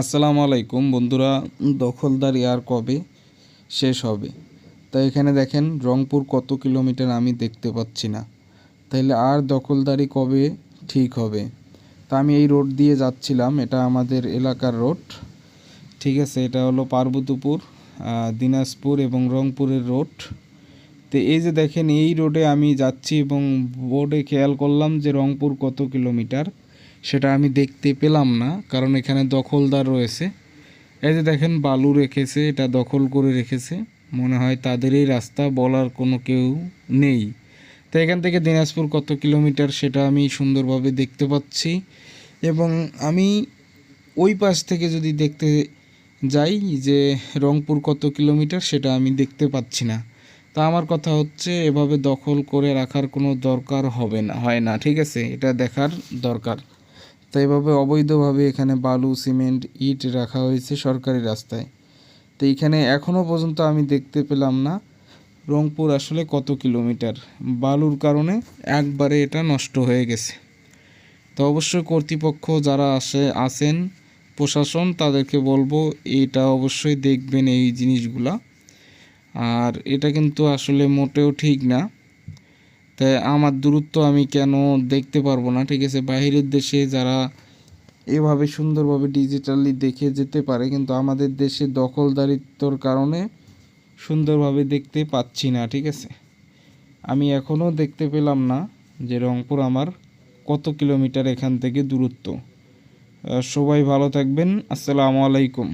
আসসালামু আলাইকুম বন্ধুরা। দখলদারি আর কবে শেষ হবে? তাই এখানে দেখেন রংপুর কত কিলোমিটার আমি দেখতে পাচ্ছি না। তাইলে আর দখলদারি কবে ঠিক হবে? তা আমি এই রোড দিয়ে যাচ্ছিলাম, এটা আমাদের এলাকার রোড, ঠিক আছে। এটা হলো পার্বতীপুর, দিনাজপুর এবং রংপুরের রোড। তো এই যে দেখেন এই রোডে আমি যাচ্ছি এবং বোর্ডে খেয়াল করলাম যে রংপুর কত কিলোমিটার সেটা আমি দেখতে পেলাম না, কারণ এখানে দখলদার রয়েছে। এই যে দেখেন বালু রেখেছে, এটা দখল করে রেখেছে, মনে হয় তাদেরই রাস্তা, বলার কোনো কেউ নেই। তো এখান থেকে দিনাজপুর কত কিলোমিটার সেটা আমি সুন্দরভাবে দেখতে পাচ্ছি, এবং আমি ওই পাশ থেকে যদি দেখতে যাই যে রংপুর কত কিলোমিটার সেটা আমি দেখতে পাচ্ছি না। তা আমার কথা হচ্ছে এভাবে দখল করে রাখার কোনো দরকার হয় না, ঠিক আছে, এটা দেখার দরকার। তো এভাবে অবৈধভাবে এখানে বালু, সিমেন্ট, ইট রাখা হয়েছে সরকারি রাস্তায়। তো এইখানে এখনও পর্যন্ত আমি দেখতে পেলাম না রংপুর আসলে কত কিলোমিটার। বালুর কারণে একবারে এটা নষ্ট হয়ে গেছে। তো অবশ্যই কর্তৃপক্ষ যারা আছেন প্রশাসন, তাদেরকে বলবো এটা অবশ্যই দেখবেন এই জিনিসগুলা। আর এটা কিন্তু আসলে মোটেও ঠিক না। তাই আমার দূরত্ব আমি কেন দেখতে পারবো না, ঠিক আছে। বাইরের দেশে যারা এভাবে সুন্দরভাবে ডিজিটালি দেখে যেতে পারে, কিন্তু আমাদের দেশে দখলদারিত্বর কারণে সুন্দরভাবে দেখতে পাচ্ছি না, ঠিক আছে। আমি এখনও দেখতে পেলাম না যে রংপুর আমার কত কিলোমিটার এখান থেকে দূরত্ব। সবাই ভালো থাকবেন। আসসালামু আলাইকুম।